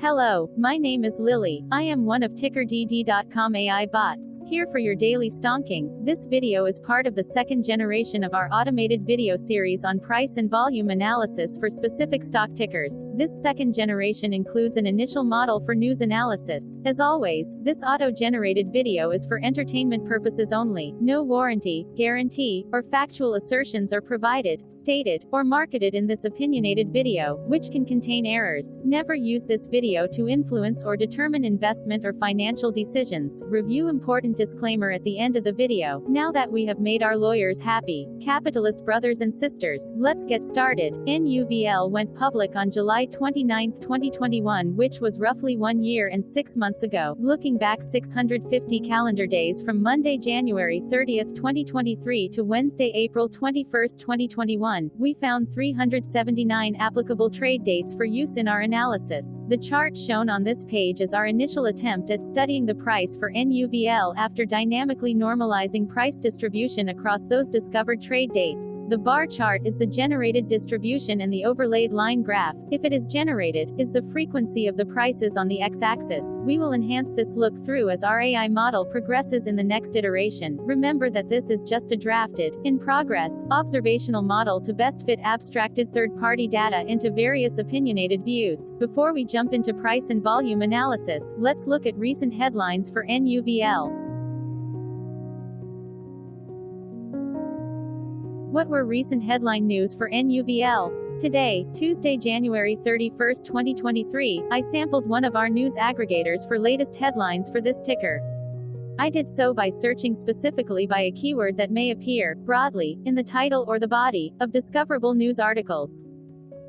Hello, my name is Lily. I am one of TickerDD.com AI bots, here for your daily stonking. This video is part of the second generation of our automated video series on price and volume analysis for specific stock tickers. This second generation includes an initial model for news analysis. As always, this auto-generated video is for entertainment purposes only. No warranty, guarantee, or factual assertions are provided, stated, or marketed in this opinionated video, which can contain errors. Never use this video to influence or determine investment or financial decisions. Review important disclaimer at the end of the video. Now that we have made our lawyers happy, capitalist brothers and sisters, let's get started. NUVL went public on July 29, 2021, which was roughly 1 year and 6 months ago. Looking back 650 calendar days from Monday, January 30, 2023 to Wednesday, April 21, 2021, we found 379 applicable trade dates for use in our analysis. The chart shown on this page is our initial attempt at studying the price for NUVL after dynamically normalizing price distribution across those discovered trade dates. The bar chart is the generated distribution and the overlaid line graph, if it is generated, is the frequency of the prices on the x-axis. We will enhance this look through as our AI model progresses in the next iteration. Remember that this is just a drafted, in progress, observational model to best fit abstracted third-party data into various opinionated views. Before we jump into price and volume analysis, let's look at recent headlines for NUVL. What were recent headline news for NUVL? Today, Tuesday, January 31, 2023, I sampled one of our news aggregators for latest headlines for this ticker. I did so by searching specifically by a keyword that may appear, broadly, in the title or the body, of discoverable news articles.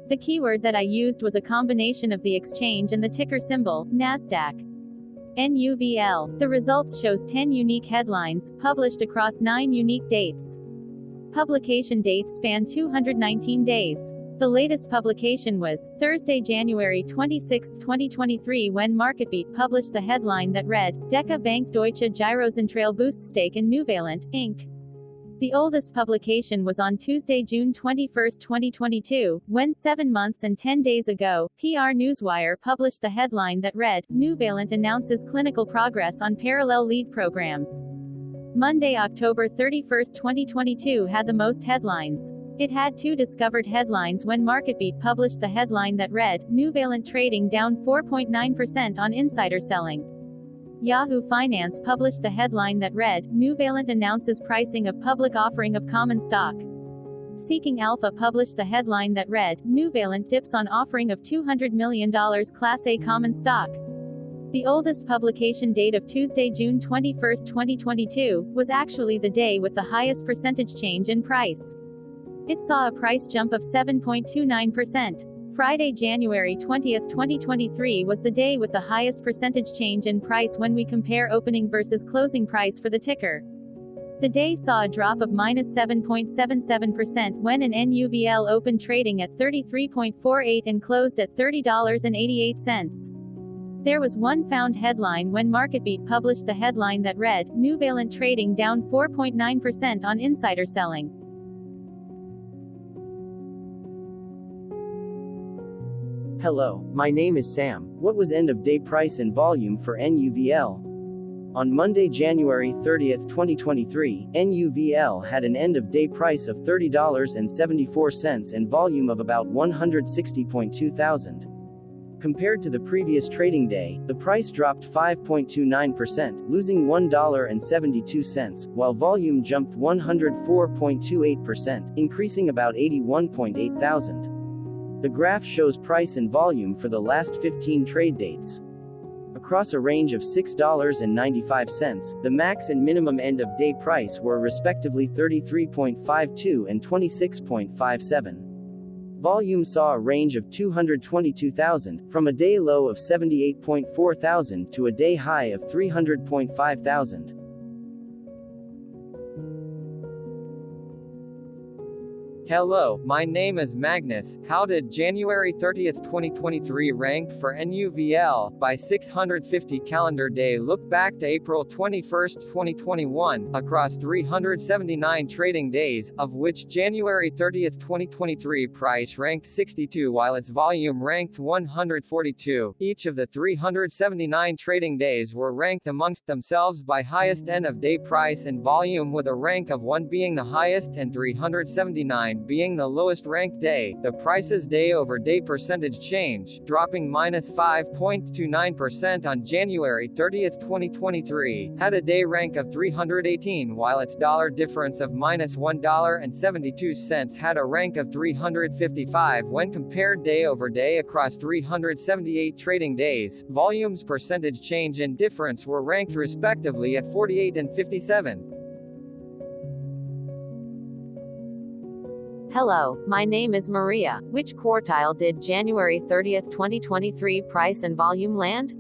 The keyword that I used was a combination of the exchange and the ticker symbol, NASDAQ. NUVL. The results shows 10 unique headlines, published across 9 unique dates. Publication dates span 219 days. The latest publication was Thursday, January 26, 2023, when MarketBeat published the headline that read, Deca Bank Deutsche Girozentrale boosts stake in NUVL, Inc. The oldest publication was on Tuesday, June 21, 2022, when 7 months and 10 days ago, PR Newswire published the headline that read, NUVL announces clinical progress on parallel lead programs. Monday, October 31, 2022 had the most headlines. It had 2 discovered headlines when MarketBeat published the headline that read, NUVL trading down 4.9% on insider selling. Yahoo Finance published the headline that read, NUVL announces pricing of public offering of common stock. Seeking Alpha published the headline that read, NUVL dips on offering of $200 million Class A common stock. The oldest publication date of Tuesday, June 21, 2022, was actually the day with the highest percentage change in price. It saw a price jump of 7.29%. Friday, January 20, 2023 was the day with the highest percentage change in price when we compare opening versus closing price for the ticker. The day saw a drop of -7.77% when an NUVL opened trading at 33.48 and closed at $30.88. There was one found headline when MarketBeat published the headline that read, NUVL trading down 4.9% on insider selling. Hello, my name is Sam. What was end-of-day price and volume for NUVL? On Monday, January 30, 2023, NUVL had an end-of-day price of $30.74 and volume of about 160.2 thousand. Compared to the previous trading day, the price dropped 5.29%, losing $1.72, while volume jumped 104.28%, increasing about 81.8 thousand. The graph shows price and volume for the last 15 trade dates. Across a range of $6.95, the max and minimum end-of-day price were respectively 33.52 and 26.57. Volume saw a range of 222,000, from a day low of 78.4 thousand to a day high of 300.5 thousand. Hello, my name is Magnus. How did January 30th, 2023 rank for NUVL by 650 calendar day? Look back to April 21st, 2021, across 379 trading days, of which January 30th, 2023 price ranked 62 while its volume ranked 142. Each of the 379 trading days were ranked amongst themselves by highest end of day price and volume, with a rank of 1 being the highest and 379 being the lowest ranked day. The price's day-over-day percentage change, dropping -5.29% on January 30th, 2023, had a day rank of 318, while its dollar difference of -$1.72 had a rank of 355 when compared day over day across 378 trading days. Volume's percentage change and difference were ranked respectively at 48 and 57. Hello, my name is Maria. Which quartile did January 30th, 2023 price and volume land?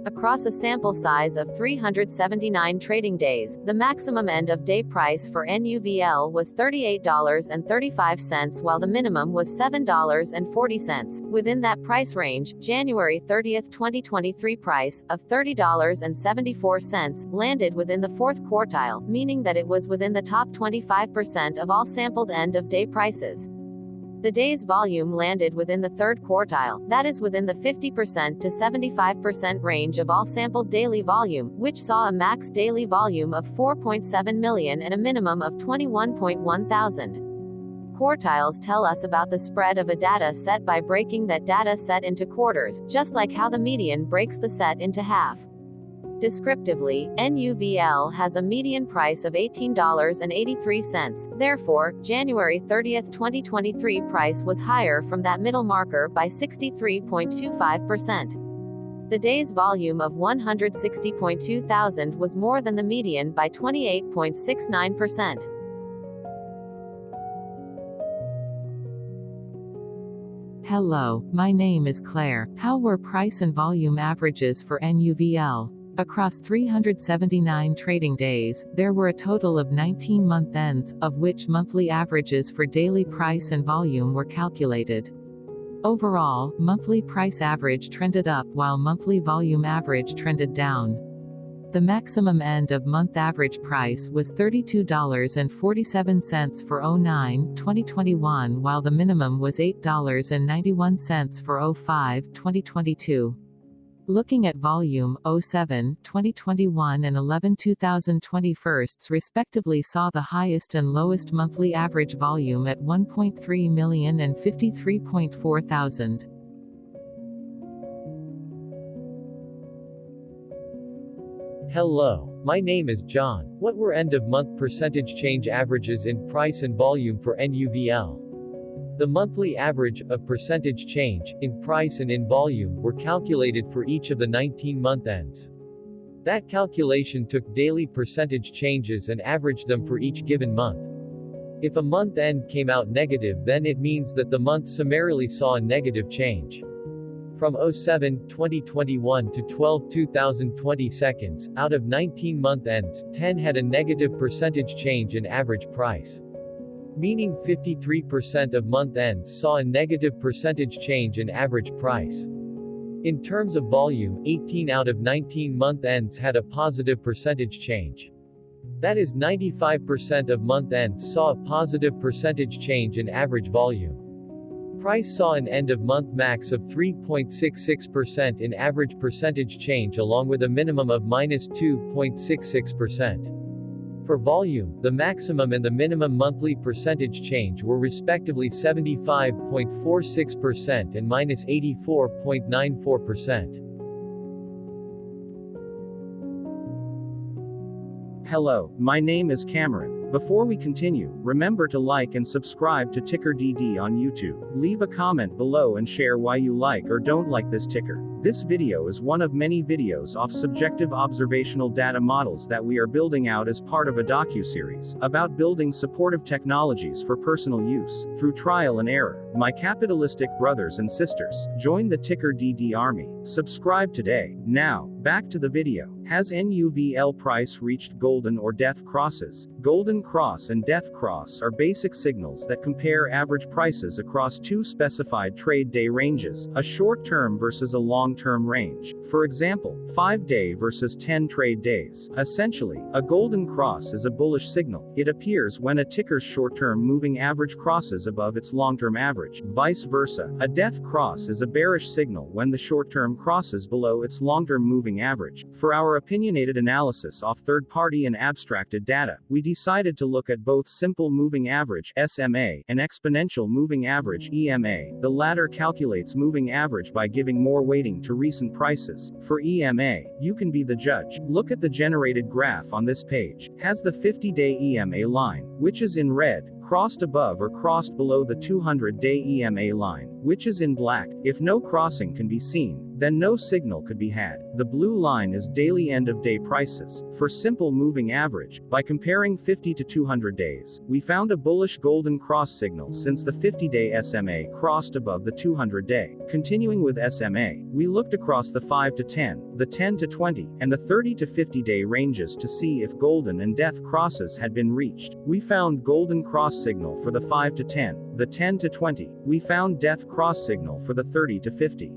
Across a sample size of 379 trading days, the maximum end of day price for NUVL was $38.35 while the minimum was $7.40. Within that price range, January 30th, 2023 price of $30.74 landed within the fourth quartile, meaning that it was within the top 25% of all sampled end of day prices. The day's volume landed within the third quartile, that is within the 50% to 75% range of all sampled daily volume, which saw a max daily volume of 4.7 million and a minimum of 21.1 thousand. Quartiles tell us about the spread of a data set by breaking that data set into quarters, just like how the median breaks the set into half. Descriptively, NUVL has a median price of $18.83, therefore, January 30th, 2023 price was higher from that middle marker by 63.25%. The day's volume of 160.2 thousand was more than the median by 28.69%. Hello, my name is Claire. How were price and volume averages for NUVL? Across 379 trading days, there were a total of 19 month ends, of which monthly averages for daily price and volume were calculated. Overall, monthly price average trended up while monthly volume average trended down. The maximum end of month average price was $32.47 for 09-2021 while the minimum was $8.91 for 05-2022. Looking at volume, 07-2021 and 11-2021 respectively saw the highest and lowest monthly average volume at 1.3 million and 53.4 thousand. Hello, my name is John. What were end-of-month percentage change averages in price and volume for NUVL? The monthly average of percentage change, in price and in volume, were calculated for each of the 19 month ends. That calculation took daily percentage changes and averaged them for each given month. If a month end came out negative, then it means that the month summarily saw a negative change. From 07-2021 to 12-2020, out of 19 month ends, 10 had a negative percentage change in average price. Meaning 53% of month ends saw a negative percentage change in average price. In terms of volume, 18 out of 19 month ends had a positive percentage change. That is 95% of month ends saw a positive percentage change in average volume. Price saw an end-of-month max of 3.66% in average percentage change along with a minimum of -2.66%. For volume, the maximum and the minimum monthly percentage change were respectively 75.46% and -84.94%. Hello, my name is Cameron. Before we continue, remember to like and subscribe to TickerDD on YouTube. Leave a comment below and share why you like or don't like this ticker. This video is one of many videos off subjective observational data models that we are building out as part of a docu-series about building supportive technologies for personal use, through trial and error. My capitalistic brothers and sisters, join the TickerDD army. Subscribe today. Now, back to the video. Has NUVL price reached golden or death crosses? Golden cross and death cross are basic signals that compare average prices across two specified trade day ranges, a short-term versus a long-term range. For example, 5-day versus 10 trade days. Essentially, a golden cross is a bullish signal. It appears when a ticker's short-term moving average crosses above its long-term average. Vice versa, a death cross is a bearish signal when the short-term crosses below its long-term moving average. For our opinionated analysis off third-party and abstracted data, we decided to look at both simple moving average (SMA) and exponential moving average (EMA). The latter calculates moving average by giving more weighting to recent prices. For EMA, you can be the judge. Look at the generated graph on this page. Has the 50-day EMA line, which is in red, crossed above or crossed below the 200-day EMA line, which is in black? If no crossing can be seen, then no signal could be had. The blue line is daily end-of-day prices. For simple moving average, by comparing 50 to 200 days, we found a bullish golden cross signal since the 50-day SMA crossed above the 200-day. Continuing with SMA, we looked across the 5 to 10, the 10 to 20, and the 30 to 50-day ranges to see if golden and death crosses had been reached. We found golden cross signal for the 5 to 10, the 10 to 20. We found death cross signal for the 30 to 50.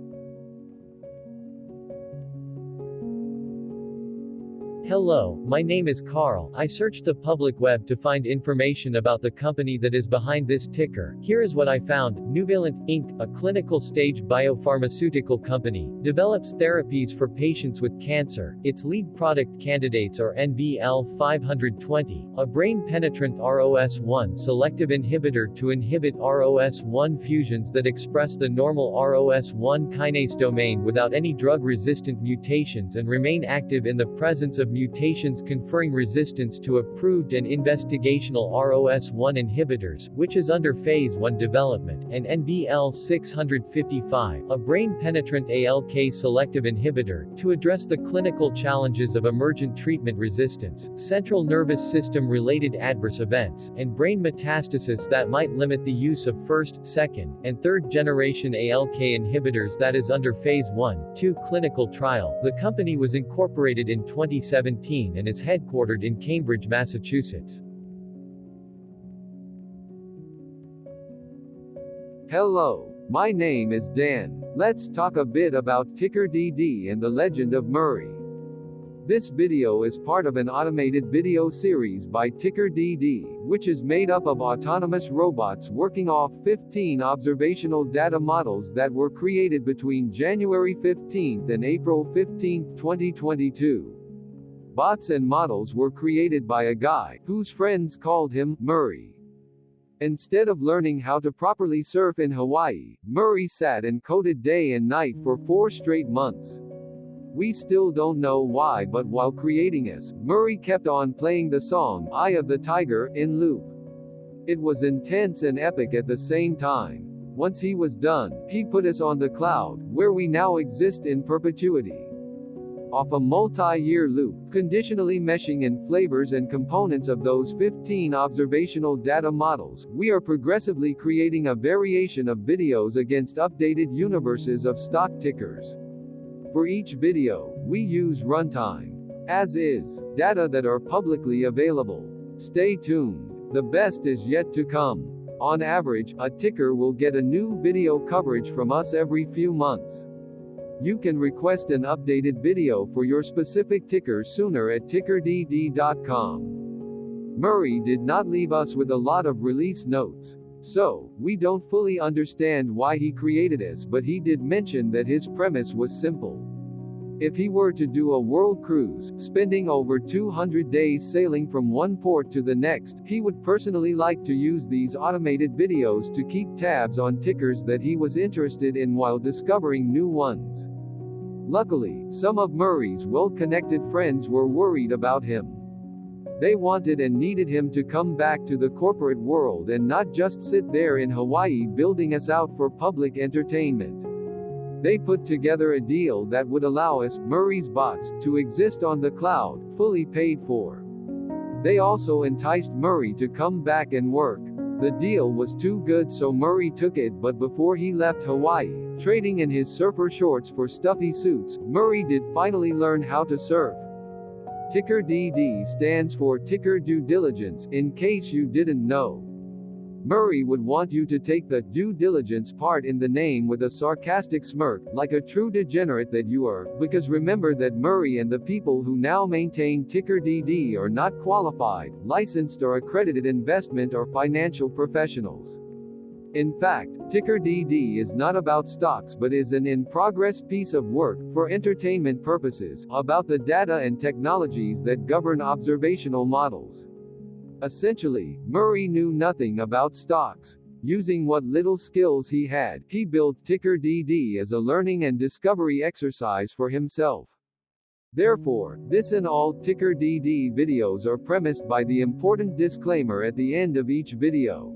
Hello, my name is Carl. I searched the public web to find information about the company that is behind this ticker. Here is what I found. NUVL Inc., a clinical stage biopharmaceutical company, develops therapies for patients with cancer. Its lead product candidates are NVL 520, a brain-penetrant ROS1 selective inhibitor to inhibit ROS1 fusions that express the normal ROS1 kinase domain without any drug-resistant mutations and remain active in the presence of mutations conferring resistance to approved and investigational ROS1 inhibitors, which is under phase 1 development, and NVL 655, a brain-penetrant ALK selective inhibitor, to address the clinical challenges of emergent treatment resistance, central nervous system-related adverse events, and brain metastasis that might limit the use of first, second, and third-generation ALK inhibitors that is under phase 1/2 clinical trial. The company was incorporated in 2017 and is headquartered in Cambridge, Massachusetts. Hello, my name is Dan. Let's talk a bit about TickerDD and the legend of Murray. This video is part of an automated video series by TickerDD, which is made up of autonomous robots working off 15 observational data models that were created between January 15 and April 15, 2022. Bots and models were created by a guy, whose friends called him Murray. Instead of learning how to properly surf in Hawaii, Murray sat and coded day and night for 4 straight months. We still don't know why, but while creating us, Murray kept on playing the song, Eye of the Tiger, in loop. It was intense and epic at the same time. Once he was done, he put us on the cloud, where we now exist in perpetuity. Off a multi-year loop, conditionally meshing in flavors and components of those 15 observational data models, we are progressively creating a variation of videos against updated universes of stock tickers. For each video, we use runtime, as is, data that are publicly available. Stay tuned. The best is yet to come. On average, a ticker will get a new video coverage from us every few months. You can request an updated video for your specific ticker sooner at TickerDD.com. Murray did not leave us with a lot of release notes. So, we don't fully understand why he created us, but he did mention that his premise was simple. If he were to do a world cruise, spending over 200 days sailing from one port to the next, he would personally like to use these automated videos to keep tabs on tickers that he was interested in while discovering new ones. Luckily, some of Murray's well-connected friends were worried about him. They wanted and needed him to come back to the corporate world and not just sit there in Hawaii building us out for public entertainment. They put together a deal that would allow us, Murray's bots, to exist on the cloud, fully paid for. They also enticed Murray to come back and work. The deal was too good, so Murray took it, but before he left Hawaii, trading in his surfer shorts for stuffy suits, Murray did finally learn how to surf. TickerDD stands for Ticker Due Diligence, in case you didn't know. Murray would want you to take the due diligence part in the name with a sarcastic smirk, like a true degenerate that you are, because remember that Murray and the people who now maintain TickerDD are not qualified, licensed or accredited investment or financial professionals. In fact, TickerDD is not about stocks but is an in-progress piece of work, for entertainment purposes, about the data and technologies that govern observational models. Essentially, Murray knew nothing about stocks. Using what little skills he had, he built TickerDD as a learning and discovery exercise for himself. Therefore, this and all TickerDD videos are premised by the important disclaimer at the end of each video.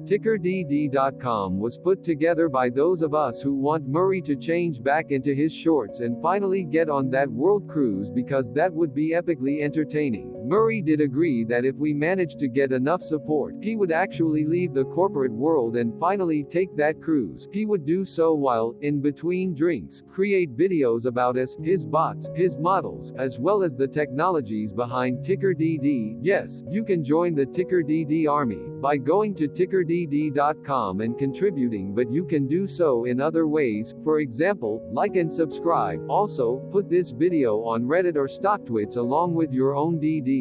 TickerDD.com was put together by those of us who want Murray to change back into his shorts and finally get on that world cruise, because that would be epically entertaining. Murray did agree that if we managed to get enough support, he would actually leave the corporate world and finally take that cruise. He would do so while, in between drinks, create videos about us, his bots, his models, as well as the technologies behind TickerDD. Yes, you can join the TickerDD army by going to TickerDD.com and contributing, but you can do so in other ways. For example, like and subscribe. Also, put this video on Reddit or StockTwits along with your own DD.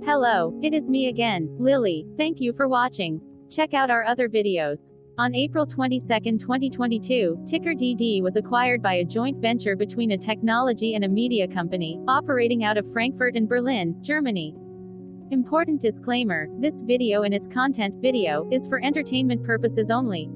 Hello, it is me again, Lily. Thank you for watching. Check out our other videos. On April 22, 2022, TickerDD was acquired by a joint venture between a technology and a media company, operating out of Frankfurt and Berlin, Germany. Important disclaimer, this video and its content video is for entertainment purposes only.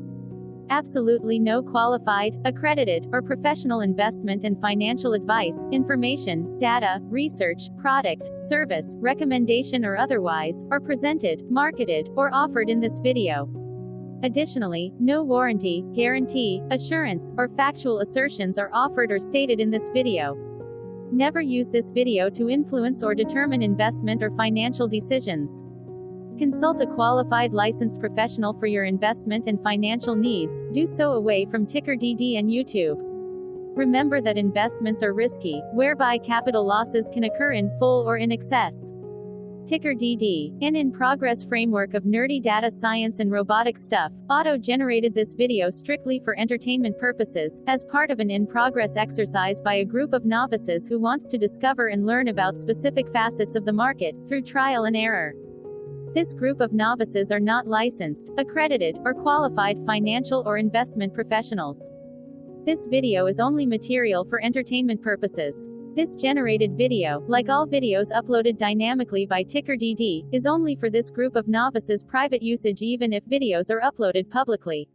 Absolutely no qualified, accredited, or professional investment and financial advice, information, data, research, product, service, recommendation or otherwise, are presented, marketed, or offered in this video. Additionally, no warranty, guarantee, assurance, or factual assertions are offered or stated in this video. Never use this video to influence or determine investment or financial decisions. Consult a qualified licensed professional for your investment and financial needs. Do so away from TickerDD and YouTube. Remember that investments are risky, whereby capital losses can occur in full or in excess. TickerDD, an in-progress framework of nerdy data science and robotic stuff, auto-generated this video strictly for entertainment purposes, as part of an in-progress exercise by a group of novices who wants to discover and learn about specific facets of the market, through trial and error. This group of novices are not licensed, accredited, or qualified financial or investment professionals. This video is only material for entertainment purposes. This generated video, like all videos uploaded dynamically by TickerDD, is only for this group of novices' private usage even if videos are uploaded publicly.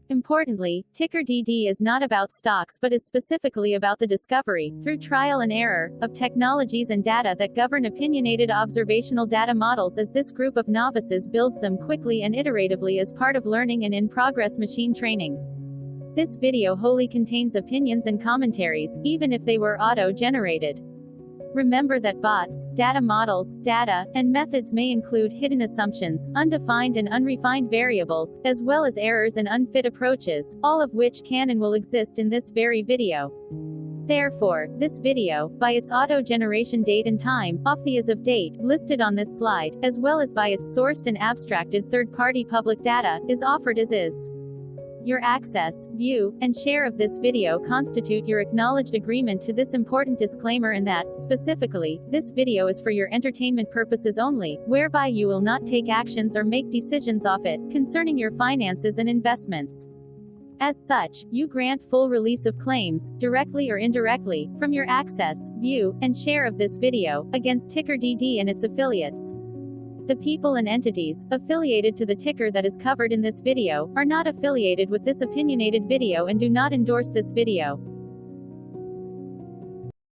Importantly, TickerDD is not about stocks but is specifically about the discovery, through trial and error, of technologies and data that govern opinionated observational data models as this group of novices builds them quickly and iteratively as part of learning and in-progress machine training. This video wholly contains opinions and commentaries, even if they were auto-generated. Remember that bots, data models, data, and methods may include hidden assumptions, undefined and unrefined variables, as well as errors and unfit approaches, all of which can and will exist in this very video. Therefore, this video, by its auto-generation date and time, off the as of date, listed on this slide, as well as by its sourced and abstracted third-party public data, is offered as is. Your access, view, and share of this video constitute your acknowledged agreement to this important disclaimer, and that, specifically, this video is for your entertainment purposes only, whereby you will not take actions or make decisions off it, concerning your finances and investments. As such, you grant full release of claims, directly or indirectly, from your access, view, and share of this video, against TickerDD and its affiliates. The people and entities affiliated to the ticker that is covered in this video are not affiliated with this opinionated video and do not endorse this video.